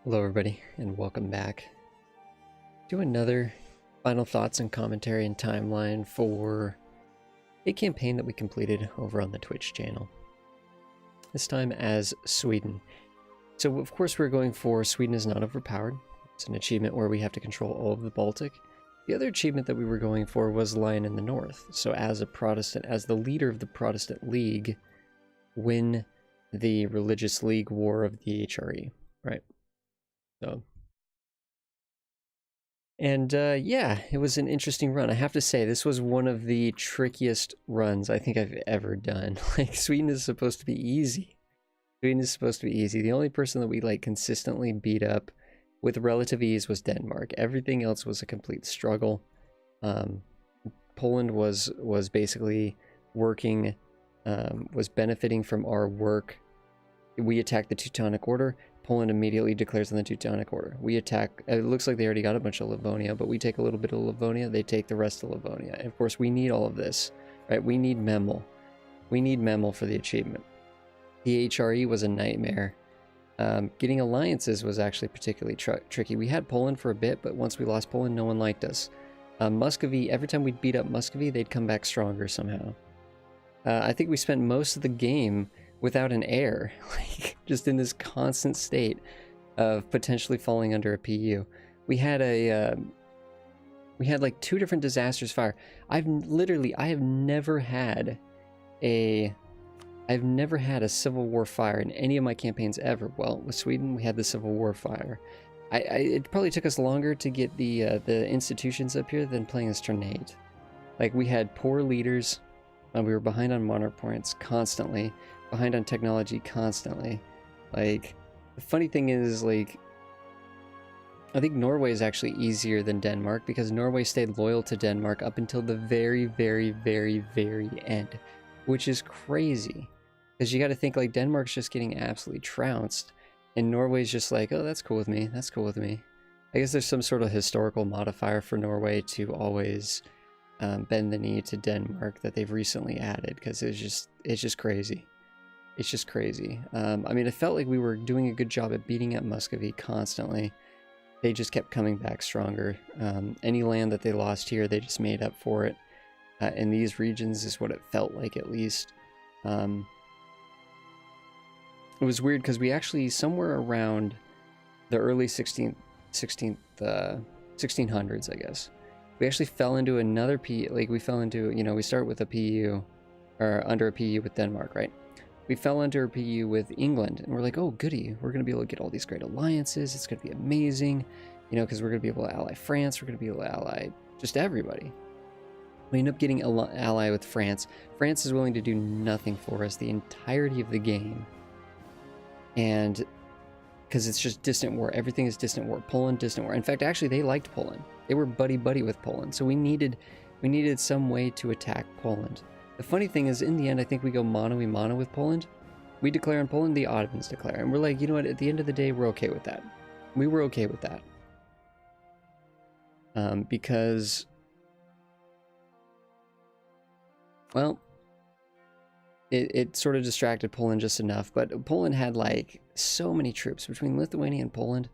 Hello everybody, and welcome back to another final thoughts and commentary and timeline for a campaign that we completed over on the Twitch channel. This time as Sweden. So of course we're going for Sweden is Not Overpowered. It's an achievement where we have to control all of the Baltic. The other achievement that we were going for was Lion in the North. So as a Protestant, as the leader of the Protestant League, win the Religious League War of the HRE, right? So, and yeah, it was an interesting run. I have to say, this was one of the trickiest runs I think I've ever done. Like, Sweden is supposed to be easy. Sweden is supposed to be easy. The only person that we like consistently beat up with relative ease was Denmark. Everything else was a complete struggle. Poland was basically working, was benefiting from our work. We attacked the Teutonic Order. Poland immediately declares on the Teutonic Order. We attack, it looks like they already got a bunch of Livonia, but we take a little bit of Livonia, they take the rest of Livonia. And of course, we need all of this, right? We need Memel. We need Memel for the achievement. The HRE was a nightmare. Getting alliances was actually particularly tricky. We had Poland for a bit, but once we lost Poland, no one liked us. Muscovy, every time we'd beat up Muscovy, they'd come back stronger somehow. I think we spent most of the game without an heir, like just in this constant state of potentially falling under a PU. We had like 2 different disasters fire. I have never had a civil war fire in any of my campaigns ever. Well, with Sweden, we had the civil war fire. It probably took us longer to get the institutions up here than playing as Tornade. Like, we had poor leaders. We were behind on monarch points constantly. Behind on technology constantly. Like, the funny thing is, like, I think Norway is actually easier than Denmark because Norway stayed loyal to Denmark up until the very, very, very, very end, which is crazy. Because you got to think, like, Denmark's just getting absolutely trounced, and Norway's just like, oh, that's cool with me, that's cool with me. I guess there's some sort of historical modifier for Norway to always bend the knee to Denmark that they've recently added, because it's just crazy. It's just crazy. I mean, it felt like we were doing a good job at beating up Muscovy constantly. They just kept coming back stronger. Any land that they lost here, they just made up for it. In these regions is what it felt like, at least. It was weird because we actually, somewhere around the early 1600s, I guess, we actually fell into another we fell into, we start with a PU, or under a PU with Denmark, right? We fell under a PU with England, and we're like, oh, goody, we're going to be able to get all these great alliances, it's going to be amazing, because we're going to be able to ally France, we're going to be able to ally just everybody. We end up getting an ally with France. France is willing to do nothing for us the entirety of the game, and because it's just distant war, everything is distant war. Poland, distant war. In fact, actually, they liked Poland. They were buddy-buddy with Poland, so we needed some way to attack Poland. The funny thing is, in the end, I think we go mano-a-mano with Poland. We declare on Poland, the Ottomans declare. And we're like, you know what, at the end of the day, we're okay with that. We were okay with that. Because, well, it sort of distracted Poland just enough. But Poland had, like, so many troops between Lithuania and Poland.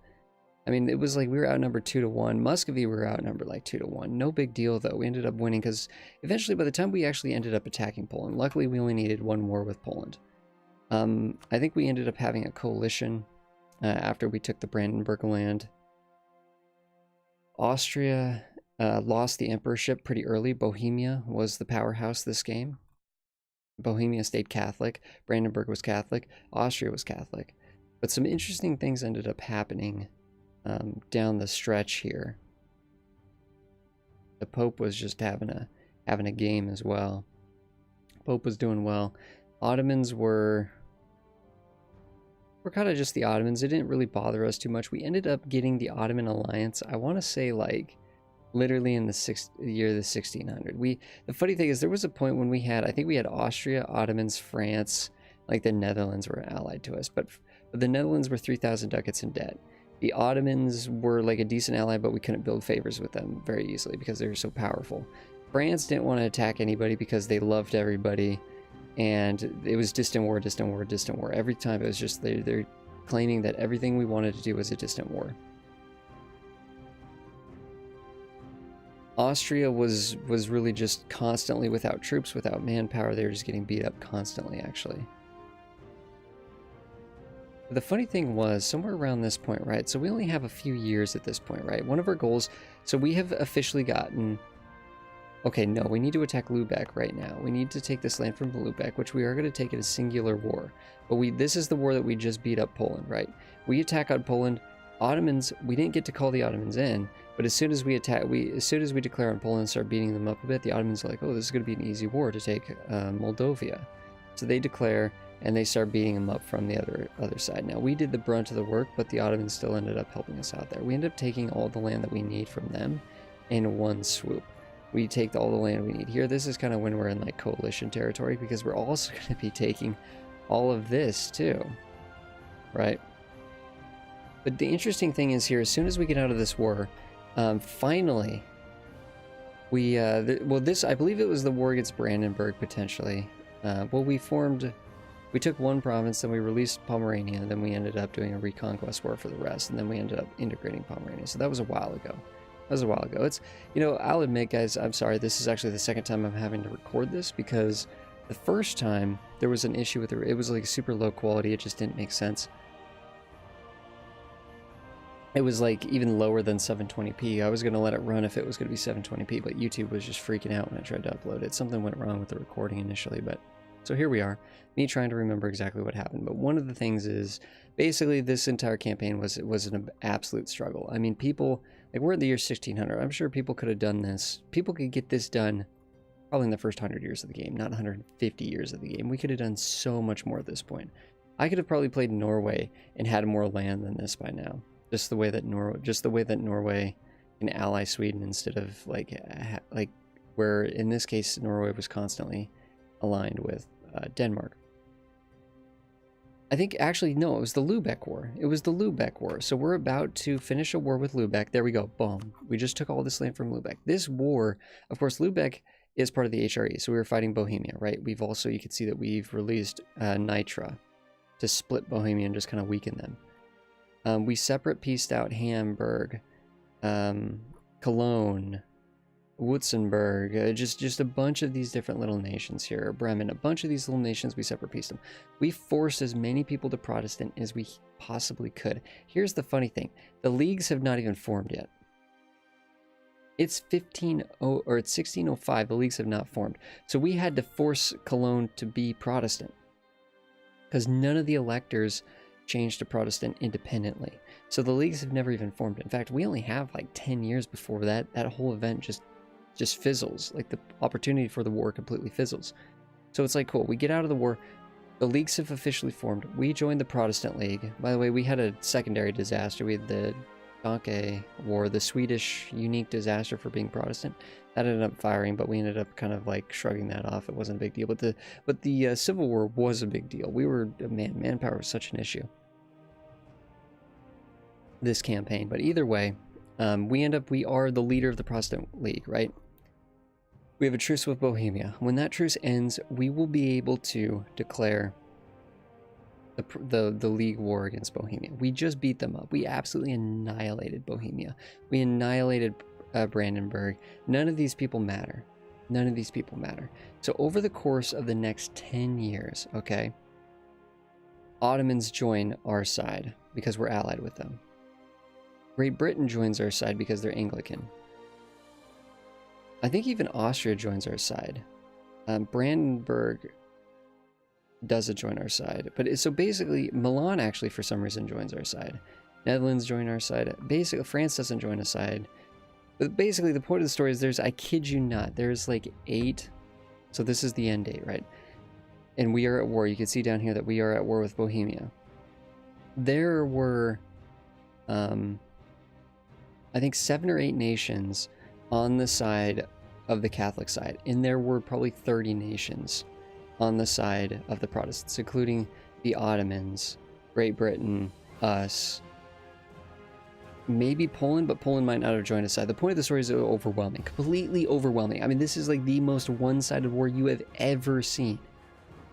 I mean, it was like we were outnumbered 2-1. Muscovy, we were outnumbered like 2-1. No big deal, though. We ended up winning because eventually, by the time we actually ended up attacking Poland, luckily we only needed 1 war with Poland. I think we ended up having a coalition after we took the Brandenburg land. Austria lost the emperorship pretty early. Bohemia was the powerhouse this game. Bohemia stayed Catholic. Brandenburg was Catholic. Austria was Catholic. But some interesting things ended up happening down the stretch here. The Pope was just having a game as well. Pope was doing well. Ottomans were kind of just the Ottomans. It didn't really bother us too much. We ended up getting the Ottoman alliance, I want to say, like, literally in the year of the 1600. The funny thing is, there was a point when I think we had Austria, Ottomans, France, like the Netherlands were allied to us, but the Netherlands were 3,000 ducats in debt. The Ottomans were like a decent ally, but we couldn't build favors with them very easily because they were so powerful. France didn't want to attack anybody because they loved everybody, and it was distant war, distant war, distant war. Every time it was just claiming that everything we wanted to do was a distant war. Austria was really just constantly without troops, without manpower. They were just getting beat up constantly, actually. But the funny thing was, somewhere around this point, right? So we only have a few years at this point, right? One of our goals, so we have officially gotten... Okay, no, we need to attack Lubeck right now. We need to take this land from Lubeck, which we are going to take in a singular war. But this is the war that we just beat up Poland, right? We attack on Poland. Ottomans, we didn't get to call the Ottomans in, but as soon as we declare on Poland and start beating them up a bit, the Ottomans are like, oh, this is going to be an easy war to take Moldavia. So they declare, and they start beating them up from the other side. Now, we did the brunt of the work, but the Ottomans still ended up helping us out there. We ended up taking all the land that we need from them in one swoop. We take all the land we need here. This is kind of when we're in like coalition territory, because we're also going to be taking all of this too, right? But the interesting thing is here, as soon as we get out of this war, finally, we, well, this, I believe it was the war against Brandenburg, potentially. Well, we took one province, then we released Pomerania, and then we ended up doing a reconquest war for the rest, and then we ended up integrating Pomerania. So that was a while ago. It's, you know, I'll admit, guys, I'm sorry, this is actually the second time I'm having to record this, because the first time there was an issue with it was like super low quality, it just didn't make sense. It was like even lower than 720p. I was going to let it run if it was going to be 720p, but YouTube was just freaking out when I tried to upload it. Something went wrong with the recording initially, but so here we are, me trying to remember exactly what happened. But one of the things is, basically this entire campaign was an absolute struggle. I mean, people, like, we're in the year 1600. I'm sure people could have done this. People could get this done probably in the first 100 years of the game, not 150 years of the game. We could have done so much more at this point. I could have probably played Norway and had more land than this by now. Just the way that Norway can ally Sweden instead of like where in this case Norway was constantly aligned with Denmark. I think actually no, it was the Lubeck War. It was the Lubeck War. So we're about to finish a war with Lubeck. There we go. Boom. We just took all this land from Lubeck. This war, of course, Lubeck is part of the HRE. So we were fighting Bohemia, right? We've also, you can see that we've released Nitra to split Bohemia and just kind of weaken them. We separate pieced out Hamburg, Cologne, Württemberg, just a bunch of these different little nations here. Bremen, a bunch of these little nations, we separate pieced them. We forced as many people to Protestant as we possibly could. Here's the funny thing. The leagues have not even formed yet. It's 1605, the leagues have not formed. So we had to force Cologne to be Protestant, because none of the electors changed to Protestant independently. So the leagues have never even formed. In fact, we only have like 10 years before that whole event just fizzles. Like the opportunity for the war completely fizzles. So it's like, cool, we get out of the war, the leagues have officially formed, we joined the Protestant League. By the way, we had a secondary disaster. We had the Danke War, the Swedish unique disaster for being Protestant. That ended up firing, but we ended up kind of like shrugging that off. It wasn't a big deal, but the Civil War was a big deal. We were, manpower was such an issue this campaign. But either way, we are the leader of the Protestant League, right? We have a truce with Bohemia. When that truce ends, we will be able to declare the League war against Bohemia. We just beat them up. We absolutely annihilated Bohemia. We annihilated Brandenburg. None of these people matter. None of these people matter. So over the course of the next 10 years, okay, Ottomans join our side because we're allied with them. Great Britain joins our side because they're Anglican. I think even Austria joins our side. Brandenburg doesn't join our side. But so basically, Milan actually for some reason joins our side. Netherlands join our side. Basically, France doesn't join a side. But basically, the point of the story is I kid you not, there's like 8. So this is the end date, right? And we are at war. You can see down here that we are at war with Bohemia. There were, I think 7 or 8 nations on the side of the Catholic side. And there were probably 30 nations on the side of the Protestants, including the Ottomans, Great Britain, us, maybe Poland, but Poland might not have joined a side. The point of the story is completely overwhelming. I mean, this is like the most one-sided war you have ever seen.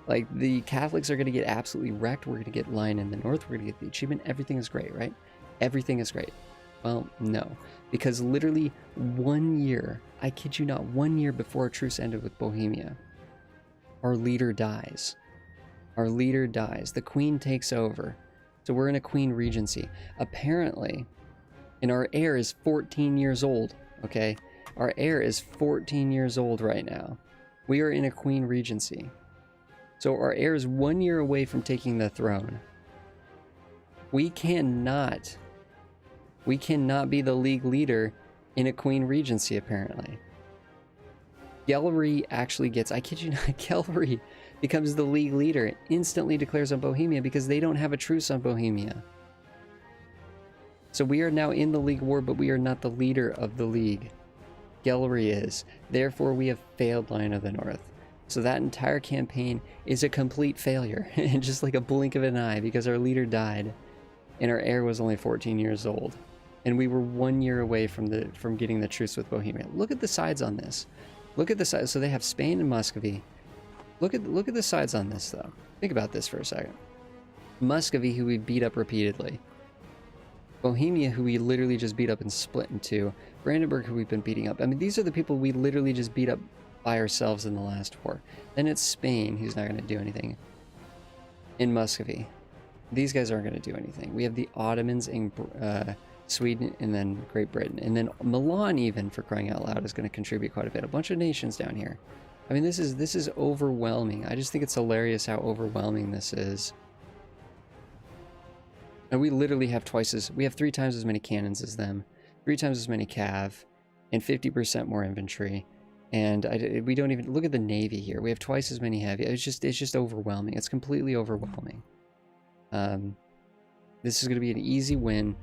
Like, the Catholics are going to get absolutely wrecked. We're going to get Lion in the North. We're going to get the achievement. Everything is great, right? Everything is great. Well, no. Because literally 1 year, I kid you not, 1 year before our truce ended with Bohemia, our leader dies. Our leader dies. The queen takes over. So we're in a queen regency. Apparently, and our heir is 14 years old, okay? Our heir is 14 years old right now. We are in a queen regency. So our heir is 1 year away from taking the throne. We cannot be the league leader in a queen regency, apparently. Gellery actually gets, I kid you not, Gellery becomes the league leader, instantly declares on Bohemia because they don't have a truce on Bohemia. So we are now in the league war, but we are not the leader of the league. Gellery is. Therefore, we have failed Lion of the North. So that entire campaign is a complete failure, just like a blink of an eye, because our leader died, and our heir was only 14 years old, and we were 1 year away from getting the truce with Bohemia. Look at the sides on this. Look at the sides. So they have Spain and Muscovy. Look at the sides on this, though. Think about this for a second. Muscovy, who we beat up repeatedly. Bohemia, who we literally just beat up and split in two. Brandenburg, who we've been beating up. I mean, these are the people we literally just beat up by ourselves in the last war. Then it's Spain, who's not going to do anything. In Muscovy. These guys aren't going to do anything. We have the Ottomans in Sweden, and then Great Britain. And then Milan, even, for crying out loud, is going to contribute quite a bit. A bunch of nations down here. I mean, this is overwhelming. I just think it's hilarious how overwhelming this is. And we literally have we have 3 times as many cannons as them, 3 times as many cav, and 50% more infantry. And we don't even look at the navy here. We have twice as many heavy. It's just overwhelming. It's completely overwhelming. This is going to be an easy win,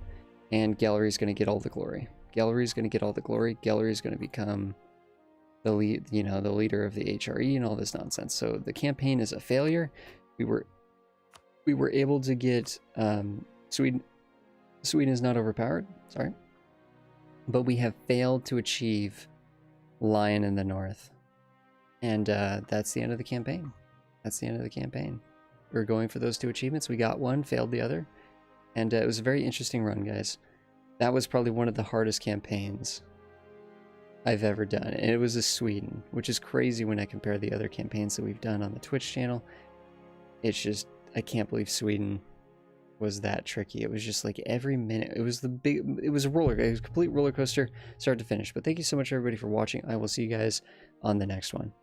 and Gellery's going to get all the glory. Gellery's going to get all the glory. Gellery's going to become the lead, the leader of the HRE and all this nonsense. So the campaign is a failure. We were able to get Sweden is not overpowered. Sorry, but we have failed to achieve Lion in the North, and that's the end of the campaign. That's the end of the campaign. We're going for those 2 achievements. We got one, failed the other, and it was a very interesting run, guys. That was probably one of the hardest campaigns I've ever done, and it was a Sweden, which is crazy when I compare the other campaigns that we've done on the Twitch channel. It's just, I can't believe Sweden was that tricky. It was just like every minute. It was it was a complete roller coaster, start to finish. But thank you so much, everybody, for watching. I will see you guys on the next one.